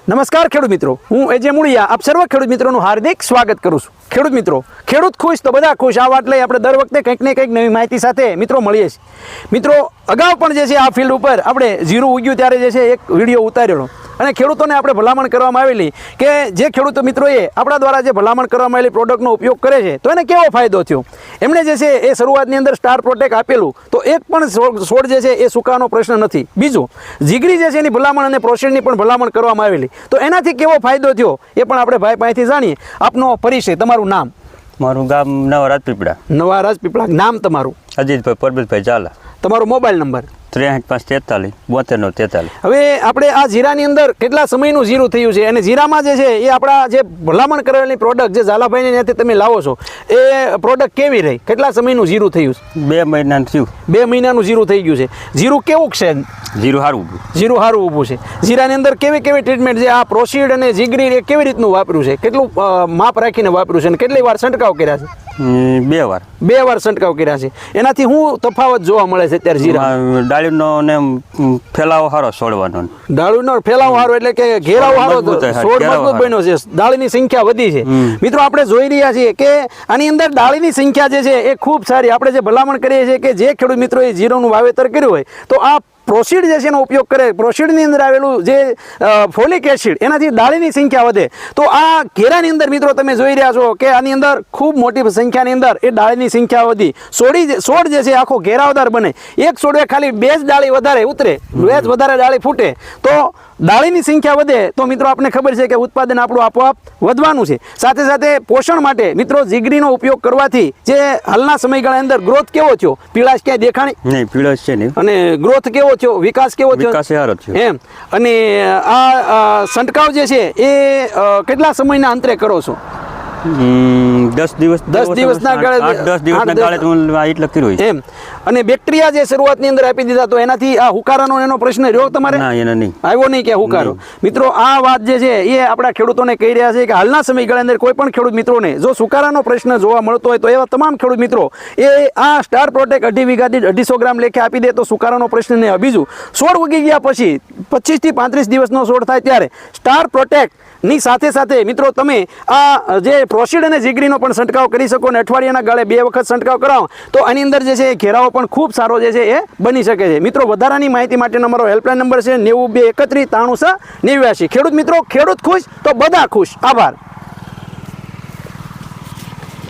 નમસ્કાર ખેડૂત મિત્રો, હું એજે મુળિયા આપ સર્વ ખેડૂત મિત્રોનું હાર્દિક સ્વાગત કરું છું। ખેડૂત મિત્રો, ખેડૂત ખુશ તો બધા ખુશ, આ વાત લઈ આપણે દર વખતે કંઈક ને કંઈક નવી માહિતી સાથે મિત્રો મળીએ છીએ। મિત્રો અગાઉ પણ જે છે આ ફિલ્ડ ઉપર આપણે જીરું ઉગ્યું ત્યારે જે છે એક વિડીયો ઉતાર્યો અને ખેડૂતોને આપણે ભલામણ કરવામાં આવેલી કે જે ખેડૂત મિત્રોએ આપણા દ્વારા જે ભલામણ કરવામાં આવેલી પ્રોડક્ટનો ઉપયોગ કરે છે તો એને કેવો ફાયદો થયો। એમણે જે છે એ શરૂઆતની અંદર સ્ટાર પ્રોટેક્ટ આપેલું તો એક પણ છોડ જે છે એ સુકાવાનો પ્રશ્ન નથી। બીજું જીગરી જે છે એની ભલામણ અને પ્રોસેસની પણ ભલામણ કરવામાં આવેલી તો એનાથી કેવો ફાયદો થયો એ પણ આપણે ભાઈ પાસેથી જાણીએ। આપનો પરિચય, તમારું નામ? મારું ગામ નવા રાજપીપળા। નવા રાજપીપળા, નામ તમારું? અજીતભાઈ પરબતભાઈ ઝાલા। તમારો મોબાઈલ નંબર? 63 543 72 43। હવે આપણે આ જીરાની અંદર કેટલા સમયનું જીરું થયું છે અને જીરામાં જે છે એ આપણા જે ભલામણ કરેલી પ્રોડક્ટ જે ઝાલાભાઈને ત્યાંથી તમે લાવો છો એ પ્રોડક્ટ કેવી રહી, કેટલા સમયનું જીરું થયું છે? 2 મહિનાનું થયું। 2 મહિનાનું જીરું થઈ ગયું છે। જીરું કેવું છે? જીરું સારું ઊભું। જીરું સારું ઊભું છે। જીરાની અંદર કેવી કેવી ટ્રીટમેન્ટ જે આ પ્રોસીડ અને જીગરી એ કેવી રીતનું વાપર્યું છે, કેટલું માપ રાખીને વાપર્યું છે અને કેટલી વાર છંટકાવ કર્યા છે? 2 વાર। 2 વાર છંટકાવ કર્યા છે। એનાથી શું તફાવત જોવા મળે છે અત્યારે જીરા? ડાળીનો ને ફેલાવો સારો છોડવાનો। ડાળીનો ફેલાવો સારો એટલે કે ઘેરાવો સારો, છોડ મજબૂત બન્યો છે, ડાળીની સંખ્યા વધી છે। મિત્રો આપણે જોઈ રહ્યા છીએ કે આની અંદર ડાળીની સંખ્યા જે છે એ ખૂબ સારી। આપણે જે ભલામણ કરીએ છીએ કે જે ખેડૂત મિત્રોએ જીરુંનું વાવેતર કર્યું હોય તો આ પ્રોસીડ જે છે એનો ઉપયોગ કરે, પ્રોસીડની અંદર આવેલું જે ફોલિક એસિડ એનાથી ડાળીની સંખ્યા વધે। તો આ ઘેરાની અંદર મિત્રો તમે જોઈ રહ્યા છો કે આની અંદર ખૂબ મોટી સંખ્યાની અંદર એ ડાળીની સંખ્યા વધી, છોડ જે છે આખો ઘેરાવદાર બને। એક છોડે ખાલી 2 જ ડાળી વધારે ઉતરે, 2 જ વધારે ડાળી ફૂટે તો ડાળીની સંખ્યા વધે તો મિત્રો આપણે ખબર છે કે ઉત્પાદન આપણું આપોઆપ વધવાનું છે। સાથે સાથે પોષણ માટે મિત્રો જીગરીનો ઉપયોગ કરવાથી જે હાલના સમયગાળાની અંદર ગ્રોથ કેવો થયો? પીળાશ ક્યાંય દેખાણી? નહીં, પીળાશ છે નહીં। અને ગ્રોથ કેવો થયો, વિકાસ કેવો થયો? વિકાસ સારો થયો એમ। અને આ છંટકાવ જે છે એ કેટલા સમયના અંતરે કરો છો? 10 દિવસના ગાળે 10 દિવસના ગાળે એટલે કર્યું એમ। અને બેક્ટેરિયા જે શરૂઆતની અંદર આપી દીધા તો એનાથી આ હુકારાનો એનો પ્રશ્ન રહ્યો તમારે? ના, એનો નહીં આવ્યો નહીં કે હુકારો? મિત્રો આ વાત જે છે એ આપણા ખેડૂતોને કહી રહ્યા છે કે હાલના સમયગાળા અંદર કોઈ પણ ખેડૂત મિત્રોને જો સુકારાનો પ્રશ્ન જોવા મળતો હોય તો એવા તમામ ખેડૂત મિત્રો એ આ સ્ટાર પ્રોટેક્ટ 2.5 વીઘા દીઠ 250 ગ્રામ લેખે આપી દે તો સુકારાનો પ્રશ્ન નહીં। બીજું, છોડ ઉગી ગયા પછી 25 થી 35 દિવસનો છોડ થાય ત્યારે સ્ટાર પ્રોટેક્ટ ની સાથે સાથે મિત્રો તમે આ જે પ્રોસીડ અને જીગરીનો પણ છંટકાવ કરી શકો અને અઠવાડિયાના ગાળે 2 વખત છંટકાવ કરાવો તો આની અંદર જે છે એ ઘેરાવો પણ ખૂબ સારો જે છે એ બની શકે છે। મિત્રો વધારાની માહિતી માટેનો અમારો હેલ્પલાઇન નંબર છે 92 31 93 89 89। ખેડૂત મિત્રો, ખેડૂત ખુશ તો બધા ખુશ। આભાર।